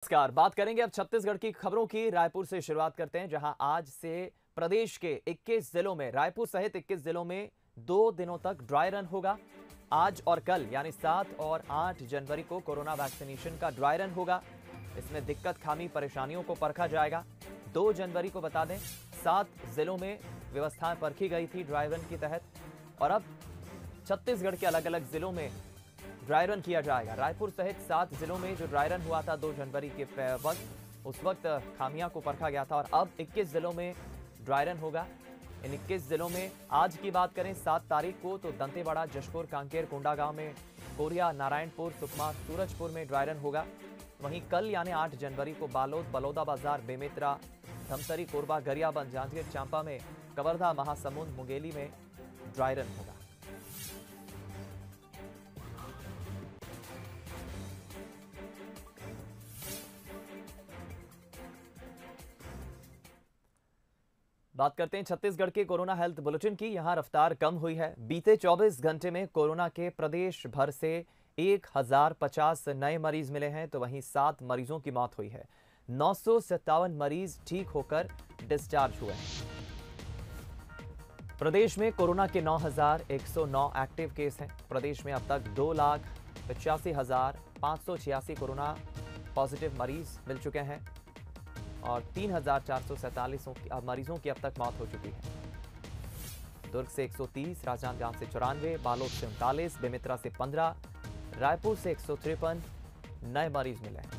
नमस्कार। बात करेंगे अब छत्तीसगढ़ की खबरों की। रायपुर से शुरुआत करते हैं, जहां आज से प्रदेश के 21 जिलों में, रायपुर सहित 21 जिलों में 2 दिनों तक ड्राई रन होगा। आज और कल यानी 7 और 8 जनवरी को कोरोना वैक्सीनेशन का ड्राई रन होगा। इसमें दिक्कत, खामी, परेशानियों को परखा जाएगा। 2 जनवरी को बता दें 7 जिलों में व्यवस्थाएं परखी गई थी ड्राई रन के तहत, और अब छत्तीसगढ़ के अलग अलग जिलों में ड्राई रन किया जाएगा। रायपुर सहित 7 जिलों में जो ड्राई रन हुआ था 2 जनवरी के वक्त, उस वक्त खामियां को परखा गया था, और अब 21 जिलों में ड्राई रन होगा। इन 21 जिलों में आज की बात करें 7 तारीख को तो दंतेवाड़ा, जशपुर, कांकेर, कोंडागांव में, कोरिया, नारायणपुर, सुकमा, सूरजपुर में ड्राई रन होगा। वहीं कल यानी 8 जनवरी को बालोद, बलौदाबाजार, बेमेतरा, धमतरी, कोरबा, गरियाबंद, जांजगीर चांपा में, कवर्धा, महासमुंद, मुंगेली में ड्राई रन होगा। बात करते हैं छत्तीसगढ़ के कोरोना हेल्थ बुलेटिन की। यहां रफ्तार कम हुई है। बीते 24 घंटे में कोरोना के प्रदेश भर से 1050 नए मरीज मिले हैं, तो वहीं 7 मरीजों की मौत हुई है। 957 मरीज ठीक होकर डिस्चार्ज हुए हैं। प्रदेश में कोरोना के 9109 एक्टिव केस हैं। प्रदेश में अब तक 2,85,586 कोरोना पॉजिटिव मरीज मिल चुके हैं और 3,447 मरीजों की अब तक मौत हो चुकी है। दुर्ग से 130, राजनांदगांव से 94, बालोद से 39, बेमेतरा से 15, रायपुर से 153 नए मरीज मिले हैं।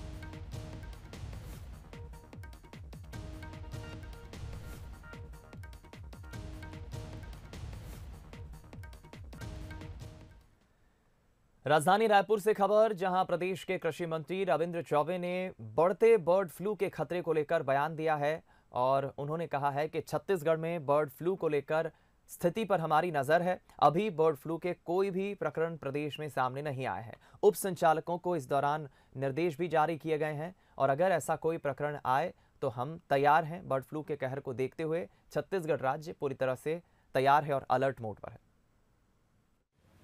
राजधानी रायपुर से खबर, जहां प्रदेश के कृषि मंत्री रविंद्र चौबे ने बढ़ते बर्ड फ्लू के खतरे को लेकर बयान दिया है और उन्होंने कहा है कि छत्तीसगढ़ में बर्ड फ्लू को लेकर स्थिति पर हमारी नजर है। अभी बर्ड फ्लू के कोई भी प्रकरण प्रदेश में सामने नहीं आए हैं। उप संचालकों को इस दौरान निर्देश भी जारी किए गए हैं और अगर ऐसा कोई प्रकरण आए तो हम तैयार हैं। बर्ड फ्लू के कहर को देखते हुए छत्तीसगढ़ राज्य पूरी तरह से तैयार है और अलर्ट मोड पर है।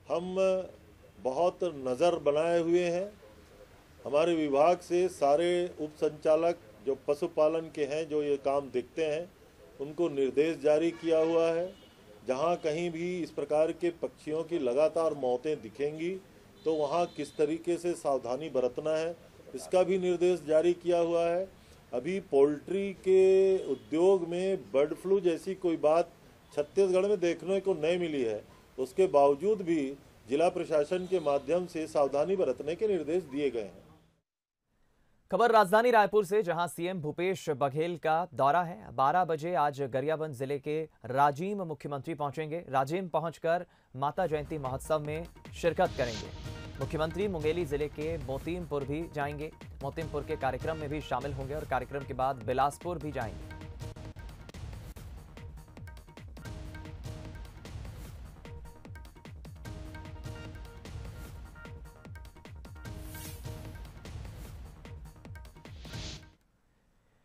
हम बहुत नज़र बनाए हुए हैं। हमारे विभाग से सारे उप संचालक जो पशुपालन के हैं, जो ये काम देखते हैं, उनको निर्देश जारी किया हुआ है। जहां कहीं भी इस प्रकार के पक्षियों की लगातार मौतें दिखेंगी तो वहां किस तरीके से सावधानी बरतना है, इसका भी निर्देश जारी किया हुआ है। अभी पोल्ट्री के उद्योग में बर्ड फ्लू जैसी कोई बात छत्तीसगढ़ में देखने को नहीं मिली है, उसके बावजूद भी जिला प्रशासन के माध्यम से सावधानी बरतने के निर्देश दिए गए हैं। खबर राजधानी रायपुर से, जहां सीएम भूपेश बघेल का दौरा है। 12 बजे आज गरियाबंद जिले के राजिम मुख्यमंत्री पहुंचेंगे। राजिम पहुंचकर माता जयंती महोत्सव में शिरकत करेंगे। मुख्यमंत्री मुंगेली जिले के मोतीमपुर भी जाएंगे। मोतीमपुर के कार्यक्रम में भी शामिल होंगे और कार्यक्रम के बाद बिलासपुर भी जाएंगे।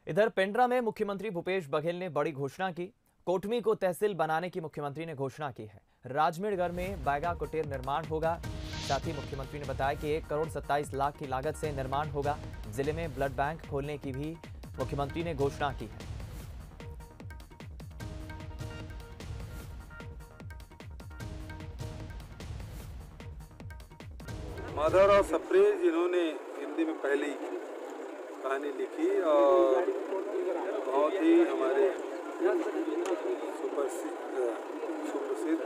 इधर पेंड्रा में मुख्यमंत्री भूपेश बघेल ने बड़ी घोषणा की। कोटमी को तहसील बनाने की मुख्यमंत्री ने घोषणा की है। राजमेढ़गढ़ में बैगा कुटीर निर्माण होगा। साथ ही मुख्यमंत्री ने बताया कि 1 करोड़ 27 लाख की लागत से निर्माण होगा। जिले में ब्लड बैंक खोलने की भी मुख्यमंत्री ने घोषणा की है। मदर और सप्रेज जिन्होंने हिंदी में पहली कहानी लिखी और बहुत ही हमारे सुप्रसिद्ध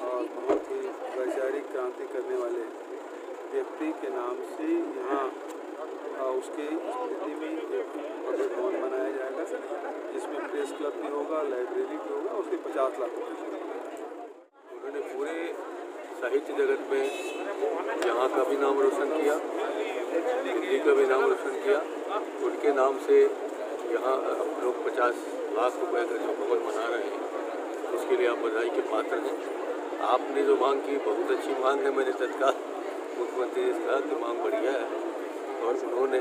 और बहुत ही वैचारिक क्रांति करने वाले व्यक्ति के नाम से यहाँ उसके स्मृति में एक भव्य भवन बनाया जाएगा, जिसमें प्रेस क्लब भी होगा, लाइब्रेरी भी होगा। उसके 50 लाख रुपये उन्होंने पूरे साहित्य जगत में यहाँ का भी नाम रोशन किया, दिल्ली का भी नाम रोशन किया। उनके नाम से यहाँ हम लोग 50 लाख रुपए का जो भवन बना रहे हैं, उसके लिए आप बधाई के पात्र हैं। आपने जो मांग की बहुत अच्छी मांग है। मैंने तत्काल मुख्यमंत्री से कहा कि मांग बढ़िया है और उन्होंने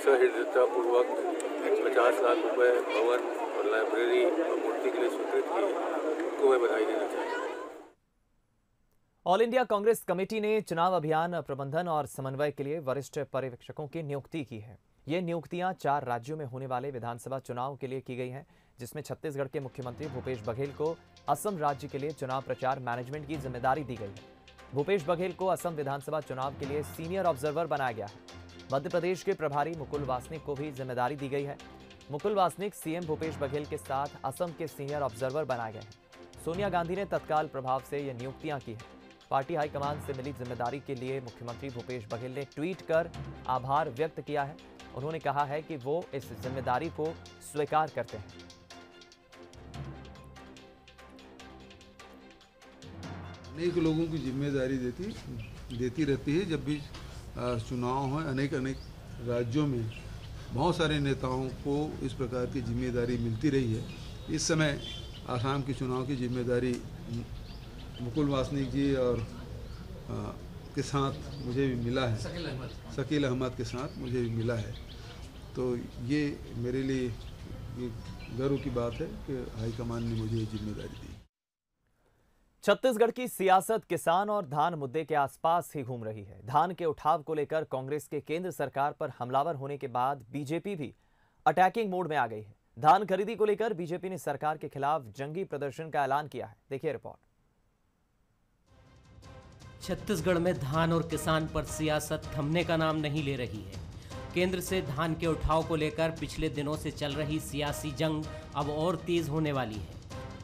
सहृदयतापूर्वक 50 लाख रुपए भवन और लाइब्रेरी और मूर्ति के लिए स्वीकृत की। उनको मैं बधाई देना चाहता हूँ। ऑल इंडिया कांग्रेस कमेटी ने चुनाव अभियान प्रबंधन और समन्वय के लिए वरिष्ठ पर्यवेक्षकों की नियुक्ति की है। ये नियुक्तियां 4 राज्यों में होने वाले विधानसभा चुनाव के लिए की गई हैं, जिसमें छत्तीसगढ़ के मुख्यमंत्री भूपेश बघेल को असम राज्य के लिए चुनाव प्रचार मैनेजमेंट की जिम्मेदारी दी गई है। भूपेश बघेल को असम विधानसभा चुनाव के लिए सीनियर ऑब्जर्वर बनाया गया है। मध्य प्रदेश के प्रभारी मुकुल वासनिक को भी जिम्मेदारी दी गई है। मुकुल वासनिक सीएम भूपेश बघेल के साथ असम के सीनियर ऑब्जर्वर बनाए गए हैं। सोनिया गांधी ने तत्काल प्रभाव से ये नियुक्तियां की हैं। पार्टी हाईकमान से मिली जिम्मेदारी के लिए मुख्यमंत्री भूपेश बघेल ने ट्वीट कर आभार व्यक्त किया है। उन्होंने कहा है कि वो इस जिम्मेदारी को स्वीकार करते हैं। अनेक लोगों की जिम्मेदारी देती रहती है। जब भी चुनाव हो, अनेक राज्यों में बहुत सारे नेताओं को इस प्रकार की जिम्मेदारी मिलती रही है। इस समय आसाम के चुनाव की जिम्मेदारी मुकुल वासनिक जी और के साथ मुझे भी मिला है, शकील अहमद के साथ मुझे भी मिला है। तो ये मेरे लिए गर्व की बात है कि हाईकमान ने मुझे ये जिम्मेदारी दी। छत्तीसगढ़ की सियासत किसान और धान मुद्दे के आसपास ही घूम रही है। धान के उठाव को लेकर कांग्रेस के केंद्र सरकार पर हमलावर होने के बाद बीजेपी भी अटैकिंग मोड में आ गई है। धान खरीदी को लेकर बीजेपी ने सरकार के खिलाफ जंगी प्रदर्शन का ऐलान किया है। देखिए रिपोर्ट। छत्तीसगढ़ में धान और किसान पर सियासत थमने का नाम नहीं ले रही है। केंद्र से धान के उठाव को लेकर पिछले दिनों से चल रही सियासी जंग अब और तेज होने वाली है।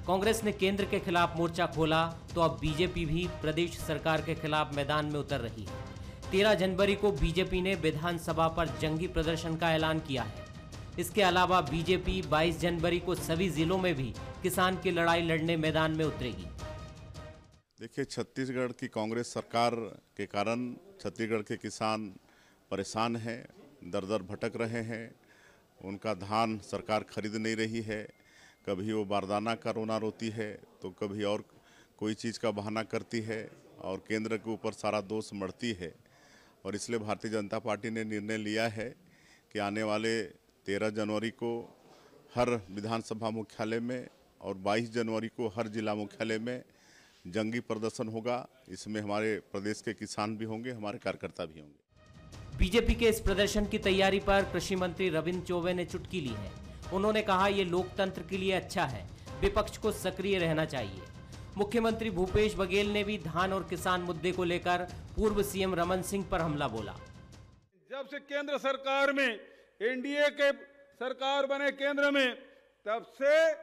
कांग्रेस ने केंद्र के खिलाफ मोर्चा खोला तो अब बीजेपी भी प्रदेश सरकार के खिलाफ मैदान में उतर रही है। 13 जनवरी को बीजेपी ने विधानसभा पर जंगी प्रदर्शन का ऐलान किया है। इसके अलावा बीजेपी 22 जनवरी को सभी जिलों में भी किसान की लड़ाई लड़ने मैदान में उतरेगी। देखिए, छत्तीसगढ़ की कांग्रेस सरकार के कारण छत्तीसगढ़ के किसान परेशान हैं, दर दर भटक रहे हैं। उनका धान सरकार खरीद नहीं रही है। कभी वो बारदाना का रोना रोती है तो कभी और कोई चीज़ का बहाना करती है और केंद्र के ऊपर सारा दोष मढ़ती है। और इसलिए भारतीय जनता पार्टी ने निर्णय लिया है कि आने वाले 13 जनवरी को हर विधानसभा मुख्यालय में और 22 जनवरी को हर जिला मुख्यालय में जंगी प्रदर्शन होगा। इसमें हमारे प्रदेश के किसान भी होंगे, हमारे कार्यकर्ता भी होंगे। बीजेपी के इस प्रदर्शन की तैयारी पर कृषि मंत्री रविंद्र चौबे ने चुटकी ली है। उन्होंने कहा, ये लोकतंत्र के लिए अच्छा है, विपक्ष को सक्रिय रहना चाहिए। मुख्यमंत्री भूपेश बघेल ने भी धान और किसान मुद्दे को लेकर पूर्व सीएम रमन सिंह पर हमला बोला। जब से केंद्र सरकार में एनडीए के सरकार बने केंद्र में, तब से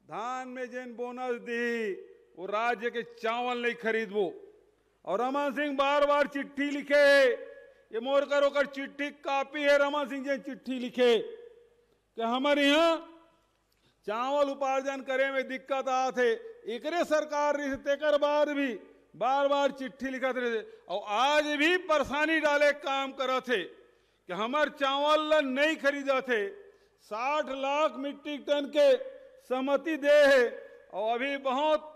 धान में जिन बोनस दी वो राज्य के चावल नहीं खरीदबो। और रमन सिंह बार बार चिट्ठी लिखे, ये मोर करो चिट्ठी कापी है। रमन सिंह जी चिट्ठी लिखे कि हमारे यहाँ चावल उपार्जन करे में दिक्कत आते, एकरे सरकार तेकर बाद भी बार बार चिट्ठी लिखत रहे और आज भी परेशानी डाले काम करत थे कि हमार चावल नहीं खरीदा थे। 60 लाख मीट्रिक टन के सहमति दे है और अभी बहुत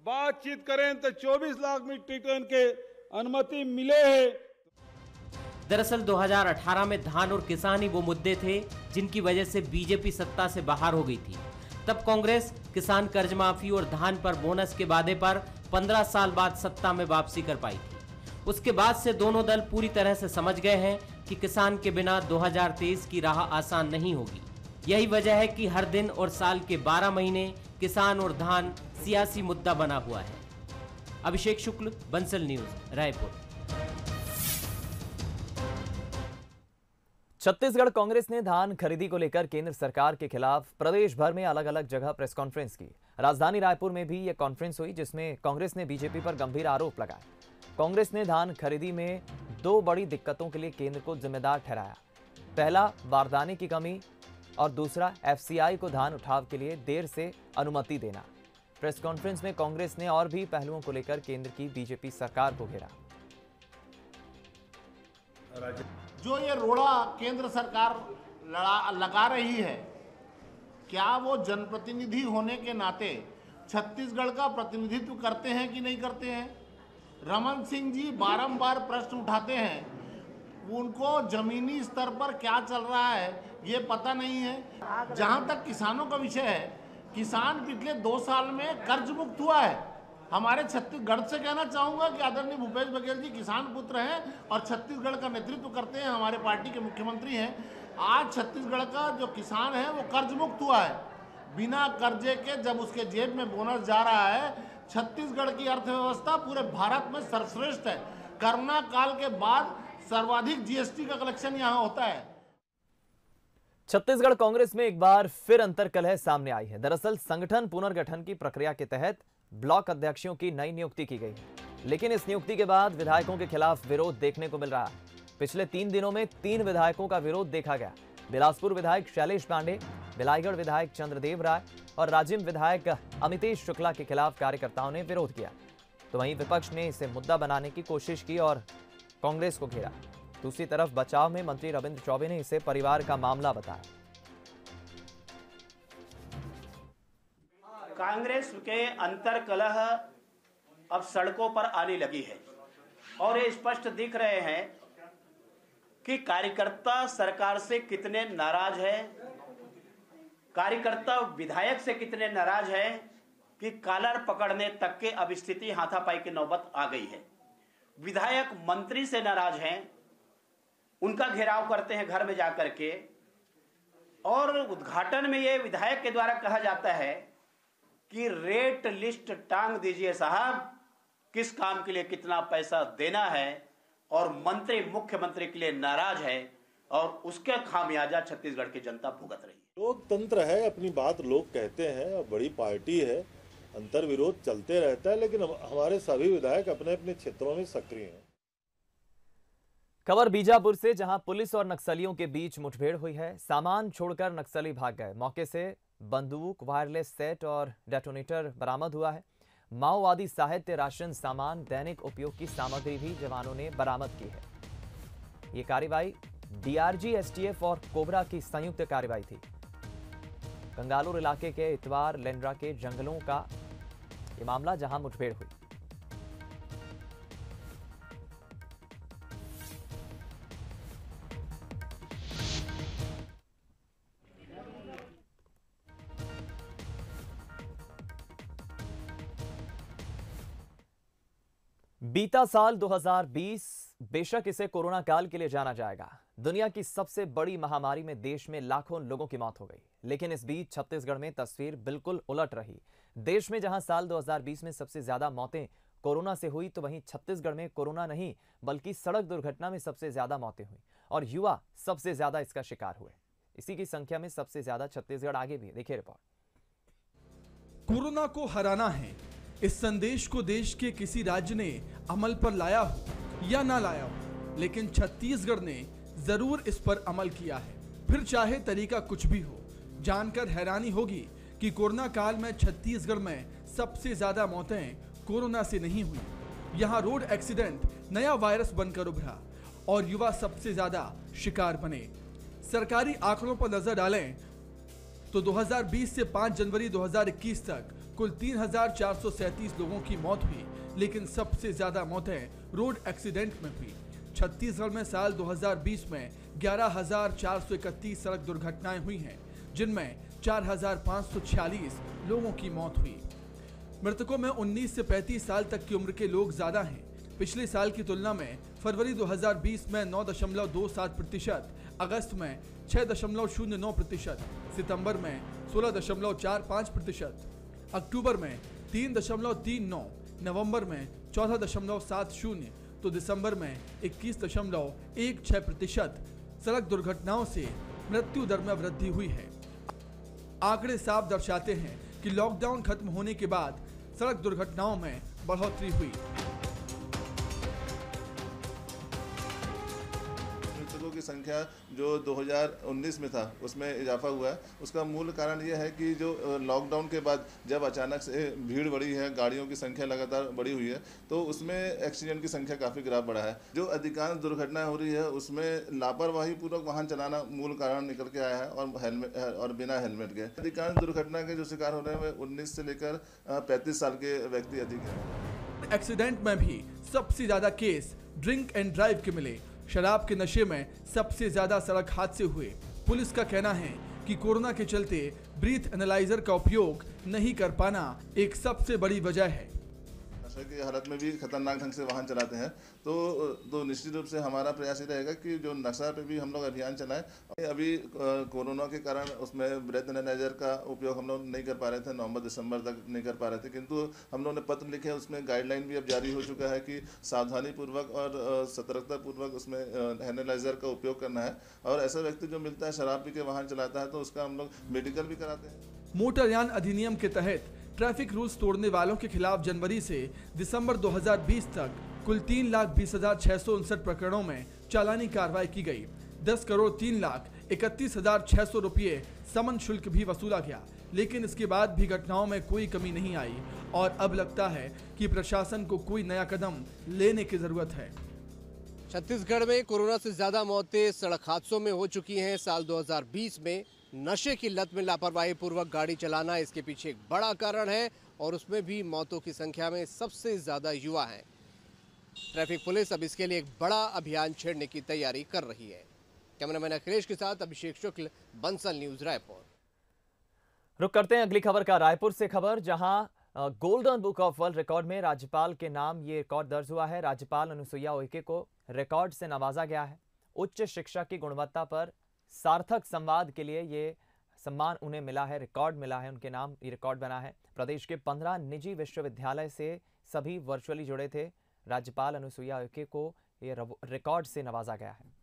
बातचीत करें तो 24 लाख मीट्रिक टन के अनुमति मिले है। दरअसल 2018 में धान और किसान ही वो मुद्दे थे जिनकी वजह से बीजेपी सत्ता से बाहर हो गई थी। तब कांग्रेस किसान कर्ज माफी और धान पर बोनस के वादे पर 15 साल बाद सत्ता में वापसी कर पाई थी। उसके बाद से दोनों दल पूरी तरह से समझ गए हैं कि किसान के बिना 2023 की राह आसान नहीं होगी। यही वजह है कि हर दिन और साल के 12 महीने किसान और धान सियासी मुद्दा बना हुआ है। अभिषेक शुक्ल, बंसल न्यूज, रायपुर। छत्तीसगढ़ कांग्रेस ने धान खरीदी को लेकर केंद्र सरकार के खिलाफ प्रदेश भर में अलग अलग जगह प्रेस कॉन्फ्रेंस की। राजधानी रायपुर में भी यह कॉन्फ्रेंस हुई, जिसमें कांग्रेस ने बीजेपी पर गंभीर आरोप लगाए। कांग्रेस ने धान खरीदी में 2 बड़ी दिक्कतों के लिए केंद्र को जिम्मेदार ठहराया। पहला, बारदाने की कमी और दूसरा, एफसीआई को धान उठाव के लिए देर से अनुमति देना। प्रेस कॉन्फ्रेंस में कांग्रेस ने और भी पहलुओं को लेकर केंद्र की बीजेपी सरकार को घेरा। जो ये रोड़ा केंद्र सरकार लगा रही है, क्या वो जनप्रतिनिधि होने के नाते छत्तीसगढ़ का प्रतिनिधित्व करते हैं कि नहीं करते हैं? रमन सिंह जी बारंबार प्रश्न उठाते हैं, उनको जमीनी स्तर पर क्या चल रहा है ये पता नहीं है। जहां तक किसानों का विषय है, किसान पिछले 2 साल में कर्ज मुक्त हुआ है। हमारे छत्तीसगढ़ से कहना चाहूंगा कि आदरणीय भूपेश बघेल जी किसान पुत्र हैं और छत्तीसगढ़ का नेतृत्व करते हैं, हमारे पार्टी के मुख्यमंत्री हैं। आज छत्तीसगढ़ का जो किसान है वो कर्ज मुक्त हुआ है, बिना कर्जे के जब उसके जेब में बोनस जा रहा है। छत्तीसगढ़ की अर्थव्यवस्था पूरे भारत में सर्वश्रेष्ठ है। कोरोना काल के बाद सर्वाधिक जीएसटी का कलेक्शन यहाँ होता है। छत्तीसगढ़ कांग्रेस में एक बार फिर अंतर्कलह सामने आई है। दरअसल संगठन पुनर्गठन की प्रक्रिया के तहत ब्लॉक अध्यक्षों की नई नियुक्ति की गई है, लेकिन इस नियुक्ति के बाद विधायकों के खिलाफ विरोध देखने को मिल रहा है। पिछले 3 दिनों में 3 विधायकों का विरोध देखा गया। बिलासपुर विधायक शैलेश पांडे, बिलाईगढ़ विधायक चंद्रदेव राय और राजिम विधायक अमितेश शुक्ला के खिलाफ कार्यकर्ताओं ने विरोध किया। तो वहीं विपक्ष ने इसे मुद्दा बनाने की कोशिश की और कांग्रेस को घेरा। दूसरी तरफ बचाव में मंत्री रविंद्र चौबे ने इसे परिवार का मामला बताया। कांग्रेस के अंतर्कलह अब सड़कों पर आने लगी है और ये स्पष्ट दिख रहे हैं कि कार्यकर्ता सरकार से कितने नाराज है, कार्यकर्ता विधायक से कितने नाराज है कि कॉलर पकड़ने तक के अब स्थिति हाथापाई की नौबत आ गई है। विधायक मंत्री से नाराज हैं, उनका घेराव करते हैं घर में जाकर के, और उद्घाटन में ये विधायक के द्वारा कहा जाता है कि रेट लिस्ट टांग दीजिए साहब, किस काम के लिए कितना पैसा देना है, और मंत्री मुख्यमंत्री के लिए नाराज है और उसके खामियाजा छत्तीसगढ़ की जनता भुगत रही है। लोकतंत्र है, अपनी बात लोग कहते हैं और बड़ी पार्टी है, अंतर विरोध चलते रहता है, लेकिन हमारे सभी विधायक अपने अपने क्षेत्रों में सक्रिय हैं। खबर बीजापुर से, जहां पुलिस और नक्सलियों के बीच मुठभेड़ हुई है। सामान छोड़कर नक्सली भाग गए। मौके से बंदूक, वायरलेस सेट और डेटोनेटर बरामद हुआ है। माओवादी साहित्य, राशन सामान, दैनिक उपयोग की सामग्री भी जवानों ने बरामद की है। ये कार्रवाई डीआरजी, एसटीएफ और कोबरा की संयुक्त कार्रवाई थी। गंगालूर इलाके के इतवार लेंड्रा के जंगलों का ये मामला, जहां मुठभेड़ हुई। बीता साल 2020 बेशक इसे कोरोना काल के लिए जाना जाएगा। दुनिया की सबसे बड़ी महामारी में देश में लाखों लोगों की मौत हो गई, लेकिन इस बीच छत्तीसगढ़ में तस्वीर बिल्कुल उलट रही। देश में जहां साल 2020 में सबसे ज्यादा मौतें कोरोना से हुई, तो वहीं छत्तीसगढ़ में कोरोना नहीं बल्कि सड़क दुर्घटना में सबसे ज्यादा मौतें हुई और युवा सबसे ज्यादा इसका शिकार हुए। इसी की संख्या में सबसे ज्यादा छत्तीसगढ़ आगे भी है। देखिए रिपोर्ट। कोरोना को हराना है, इस संदेश को देश के किसी राज्य ने अमल पर लाया हो या ना लाया हो, लेकिन छत्तीसगढ़ ने जरूर इस पर अमल किया है, फिर चाहे तरीका कुछ भी हो। जानकर हैरानी होगी कि कोरोना काल में छत्तीसगढ़ में सबसे ज्यादा मौतें कोरोना से नहीं हुई। यहाँ रोड एक्सीडेंट नया वायरस बनकर उभरा और युवा सबसे ज्यादा शिकार बने। सरकारी आंकड़ों पर नजर डालें तो 2020 से 5 जनवरी 2021 तक कुल 3,437 लोगों की मौत हुई, लेकिन सबसे ज्यादा मौतें रोड एक्सीडेंट में हुई। छत्तीसगढ़ में साल 2020 में 11,431 सड़क दुर्घटनाएं हुई हैं, जिनमें 4,546 लोगों की मौत हुई। मृतकों में 19 से 35 साल तक की उम्र के लोग ज्यादा हैं। पिछले साल की तुलना में फरवरी 2020 में 9.27%, अगस्त में 6.09%, सितंबर में 16.45%, अक्टूबर में 3.39, नवंबर में 14.70 तो दिसंबर में 21.16% सड़क दुर्घटनाओं से मृत्यु दर में वृद्धि हुई है। आंकड़े साफ दर्शाते हैं कि लॉकडाउन खत्म होने के बाद सड़क दुर्घटनाओं में बढ़ोतरी हुई। की संख्या जो 2019 में था उसमें इजाफा हुआ है। उसका मूल कारण यह है कि जो लॉकडाउन के बाद जब अचानक से भीड़ बढ़ी है, गाड़ियों की संख्या लगातार बढ़ी हुई है, तो उसमें एक्सीडेंट की संख्या काफ़ी ग्राफ बढ़ा है। जो अधिकांश दुर्घटनाएं हो रही है उसमें लापरवाही पूर्वक वाहन चलाना मूल कारण निकल के आया है और बिना हेलमेट के। अधिकांश दुर्घटना के जो शिकार हो रहे हैं वे 19 से लेकर 35 साल के व्यक्ति अधिक हैं। एक्सीडेंट में भी सबसे ज्यादा केस ड्रिंक एंड ड्राइव के मिले। शराब के नशे में सबसे ज्यादा सड़क हादसे हुए। पुलिस का कहना है कि कोरोना के चलते ब्रीथ एनालाइजर का उपयोग नहीं कर पाना एक सबसे बड़ी वजह है। नशे की हालत में भी खतरनाक ढंग से वाहन चलाते हैं। तो निश्चित रूप से हमारा प्रयास ये रहेगा कि जो नशा पे भी हम लोग अभियान चलाएं। अभी कोरोना के कारण उसमें ब्रेथ एनालाइजर का उपयोग हम लोग नहीं कर पा रहे थे, नवंबर दिसंबर तक नहीं कर पा रहे थे, किंतु हम लोगों ने पत्र लिखे, उसमें गाइडलाइन भी अब जारी हो चुका है कि सावधानीपूर्वक और सतर्कतापूर्वक उसमें एनालाइजर का उपयोग करना है। और ऐसा व्यक्ति जो मिलता है शराब पी के वाहन चलाता है तो उसका हम लोग मेडिकल भी कराते हैं। मोटरयान अधिनियम के तहत ट्रैफिक रूल्स तोड़ने वालों के खिलाफ जनवरी से दिसंबर 2020 तक कुल 3,20,659 प्रकरणों में चालानी कार्रवाई की गई। 10,03,31,600 रुपये समन शुल्क भी वसूला गया, लेकिन इसके बाद भी घटनाओं में कोई कमी नहीं आई और अब लगता है कि प्रशासन को कोई नया कदम लेने की जरूरत है। छत्तीसगढ़ में कोरोना से ज्यादा मौतें सड़क हादसों में हो चुकी हैं। साल 2020 में नशे की लत में लापरवाही पूर्वक गाड़ी चलाना इसके पीछे एक बड़ा कारण है और उसमें भी मौतों की संख्या में सबसे ज्यादा युवा हैं। ट्रैफिक पुलिस अब इसके लिए एक बड़ा अभियान छेड़ने की तैयारी कर रही है। कैमरामैन अखिलेश के साथ अभिषेक शुक्ल, बंसल न्यूज, रायपुर। रुक करते हैं अगली खबर का। रायपुर से खबर, जहां golden book of world record में राज्यपाल के नाम ये रिकॉर्ड दर्ज हुआ है। राज्यपाल अनुसुईया उइके को रिकॉर्ड से नवाजा गया है। उच्च शिक्षा की गुणवत्ता पर सार्थक संवाद के लिए ये सम्मान उन्हें मिला है, रिकॉर्ड मिला है, उनके नाम ये रिकॉर्ड बना है। प्रदेश के 15 निजी विश्वविद्यालय से सभी वर्चुअली जुड़े थे। राज्यपाल अनुसुईया उइके को ये रिकॉर्ड से नवाजा गया है।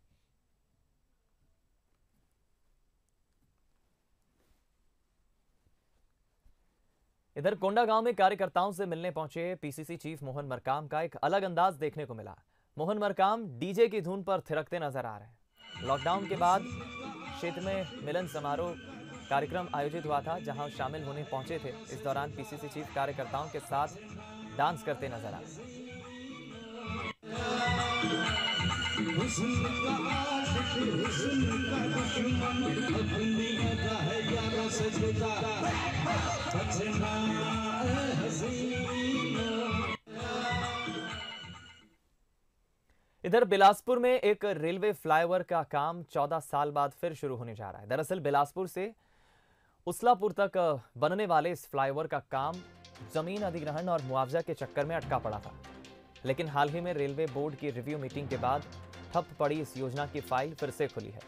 इधर कोंडागांव में कार्यकर्ताओं से मिलने पहुंचे पीसीसी चीफ मोहन मरकाम का एक अलग अंदाज देखने को मिला। मोहन मरकाम डीजे की धुन पर थिरकते नजर आ रहे हैं। लॉकडाउन के बाद क्षेत्र में मिलन समारोह कार्यक्रम आयोजित हुआ था, जहां शामिल होने पहुंचे थे। इस दौरान पीसीसी चीफ कार्यकर्ताओं के साथ डांस करते नजर आए। इधर बिलासपुर में एक रेलवे फ्लाईओवर का काम 14 साल बाद फिर शुरू होने जा रहा है। दरअसल बिलासपुर से उसलापुर तक बनने वाले इस फ्लाईओवर का काम जमीन अधिग्रहण और मुआवजा के चक्कर में अटका पड़ा था, लेकिन हाल ही में रेलवे बोर्ड की रिव्यू मीटिंग के बाद ठप पड़ी इस योजना की फाइल फिर से खुली है।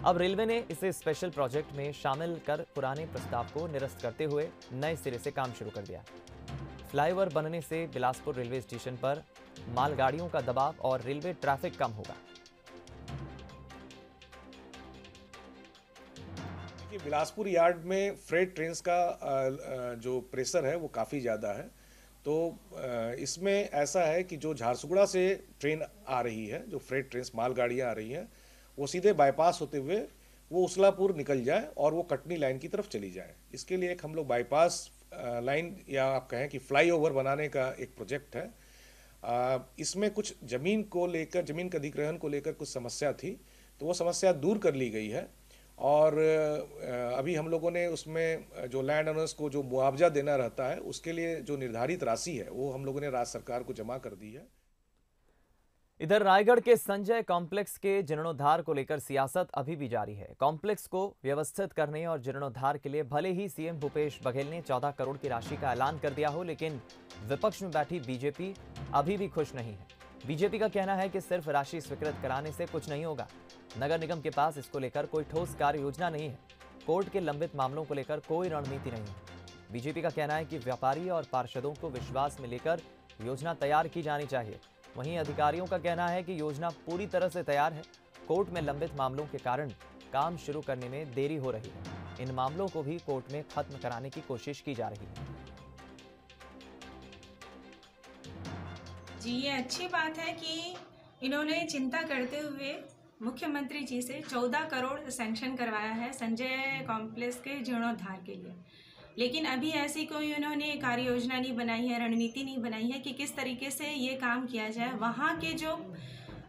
अब रेलवे ने इसे स्पेशल प्रोजेक्ट में शामिल कर पुराने प्रस्ताव को निरस्त करते हुए नए सिरे से काम शुरू कर दिया। फ्लाईओवर बनने से बिलासपुर रेलवे स्टेशन पर मालगाड़ियों का दबाव और रेलवे ट्रैफिक कम होगा। बिलासपुर यार्ड में फ्रेट ट्रेन्स का जो प्रेशर है वो काफ़ी ज़्यादा है। तो इसमें ऐसा है कि जो झारसुगुड़ा से ट्रेन आ रही है, जो फ्रेट ट्रेन्स मालगाड़ियाँ आ रही हैं, वो सीधे बाईपास होते हुए वो उसलापुर निकल जाए और वो कटनी लाइन की तरफ चली जाए। इसके लिए एक हम लोग बाईपास लाइन या आप कहें कि फ्लाईओवर बनाने का एक प्रोजेक्ट है। इसमें कुछ ज़मीन को लेकर, ज़मीन के अधिग्रहण को लेकर कुछ समस्या थी, तो वो समस्या दूर कर ली गई है। और अभी हम लोगों ने उसमें जो लैंड ओनर्स को जो मुआवजा देना रहता है, उसके लिए जो निर्धारित राशि है वो हम लोगों ने राज्य सरकार को जमा कर दी है। इधर रायगढ़ के संजय कॉम्प्लेक्स के जीर्णोद्धार को लेकर सियासत अभी भी जारी है। कॉम्प्लेक्स को व्यवस्थित करने और जीर्णोद्धार के लिए भले ही सीएम भूपेश बघेल ने 14 करोड़ की राशि का ऐलान कर दिया हो, लेकिन विपक्ष में बैठी बीजेपी अभी भी खुश नहीं है। बीजेपी का कहना है कि सिर्फ राशि स्वीकृत कराने से कुछ नहीं होगा। नगर निगम के पास इसको लेकर कोई ठोस कार्य योजना नहीं है। कोर्ट के लंबित मामलों को लेकर कोई रणनीति नहीं है। बीजेपी का कहना है कि व्यापारी और पार्षदों को विश्वास में लेकर योजना तैयार की जानी चाहिए। वहीं अधिकारियों का कहना है कि योजना पूरी तरह से तैयार है। कोर्ट में लंबित मामलों के कारण काम शुरू करने में देरी हो रही है। इन मामलों को भी कोर्ट में खत्म कराने की कोशिश की जा रही है। जी, ये अच्छी बात है कि इन्होंने चिंता करते हुए मुख्यमंत्री जी से 14 करोड़ सैंक्शन करवाया है संजय कॉम्प्लेक्स के जीर्णोद्धार के लिए, लेकिन अभी ऐसी कोई उन्होंने कार्य योजना नहीं बनाई है, रणनीति नहीं बनाई है कि किस तरीके से ये काम किया जाए। वहाँ के जो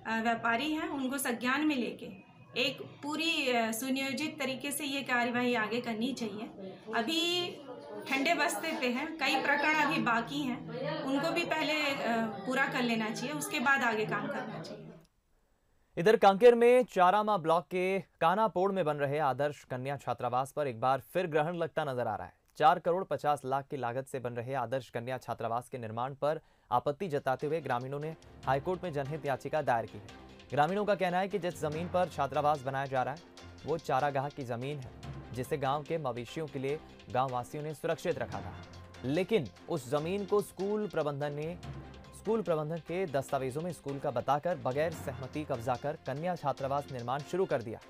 व्यापारी हैं उनको संज्ञान में लेके एक पूरी सुनियोजित तरीके से ये कार्यवाही आगे करनी चाहिए। अभी ठंडे बस्ते पे हैं, कई प्रकरण अभी बाकी हैं, उनको भी पहले पूरा कर लेना चाहिए, उसके बाद आगे काम करना चाहिए। इधर कांकेर में चारामा ब्लॉक के कानापोड़ में बन रहे आदर्श कन्या छात्रावास पर एक बार फिर ग्रहण लगता नजर आ रहा है। 4 करोड़ 50 लाख की लागत से बन रहे आदर्श कन्या छात्रावास के निर्माण पर आपत्ति जताते हुए ग्रामीणों ने हाईकोर्ट में जनहित याचिका दायर की है। ग्रामीणों का कहना है कि जिस जमीन पर छात्रावास बनाया जा रहा है वो चारागाह की जमीन है, जिसे गांव के मवेशियों के लिए गांव वासियों ने सुरक्षित रखा था, लेकिन उस जमीन को स्कूल प्रबंधन के दस्तावेजों में स्कूल का बताकर बगैर सहमति कब्जा कर कन्या छात्रावास निर्माण शुरू कर दिया।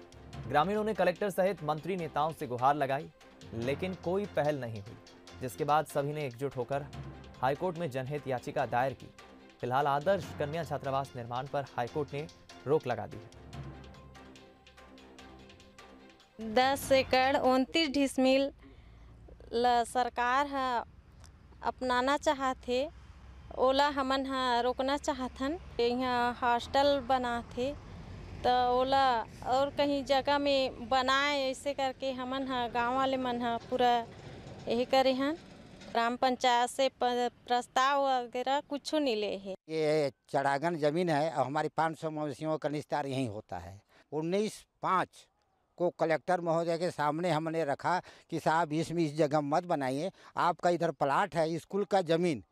ग्रामीणों ने कलेक्टर सहित मंत्री नेताओं से गुहार लगाई, लेकिन कोई पहल नहीं हुई, जिसके बाद सभी ने एकजुट होकर हाईकोर्ट में जनहित याचिका दायर की। फिलहाल आदर्श कन्या छात्रावास निर्माण पर हाईकोर्ट ने रोक लगा दी है। 10 एकड़ 29 डिसमिल सरकार है अपनाना चाहते, ओला हमन हा रोकना चाहथन। यहाँ हॉस्टल बना थे तो ओला और कहीं जगह में बनाए, ऐसे करके हमन हा गाँव वाले मन हा पूरा यही करे हैं। ग्राम पंचायत से प्रस्ताव वगैरह कुछ नहीं ले है। ये चढ़ागन जमीन है और हमारी 500 मवेशियों का निस्तार यहीं होता है। 19/5 को कलेक्टर महोदय के सामने हमने रखा कि साहब इसमें इस जगह मत बनाइए, आपका इधर प्लाट है स्कूल का ज़मीन,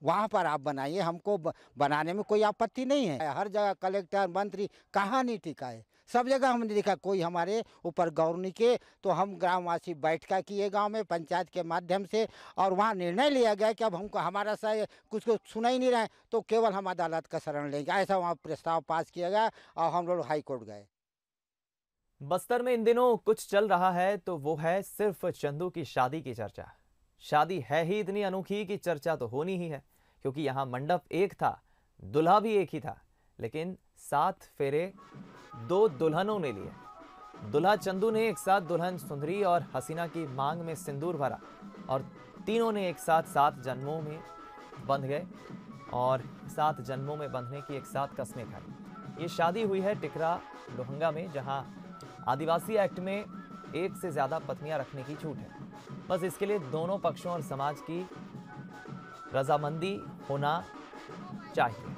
वहाँ पर आप बनाइए, हमको बनाने में कोई आपत्ति नहीं है। हर जगह कलेक्टर मंत्री कहाँ नहीं टिका है, सब जगह हमने देखा कोई हमारे ऊपर गौर नहीं किए। तो हम ग्रामवासी बैठका किए गांव में पंचायत के माध्यम से, और वहाँ निर्णय लिया गया कि अब हमको हमारा सा कुछ सुना ही नहीं रहा है तो केवल हम अदालत का शरण लेंगे। ऐसा वहाँ प्रस्ताव पास किया गया और हम लोग हाई कोर्ट गए। बस्तर में इन दिनों कुछ चल रहा है तो वो है सिर्फ चंदू की शादी की चर्चा। शादी है ही इतनी अनोखी कि चर्चा तो होनी ही है, क्योंकि यहाँ मंडप एक था, दुल्हा भी एक ही था, लेकिन 7 फेरे 2 दुल्हनों ने लिए। दुल्हा चंदू ने एक साथ दुल्हन सुंदरी और हसीना की मांग में सिंदूर भरा और तीनों ने एक साथ 7 जन्मों में बंध गए और 7 जन्मों में बंधने की एक साथ कसमें खाई। ये शादी हुई है टिकरा लोहंगा में, जहां आदिवासी एक्ट में 1 से ज़्यादा पत्नियां रखने की छूट है। बस इसके लिए दोनों पक्षों और समाज की रजामंदी होना चाहिए।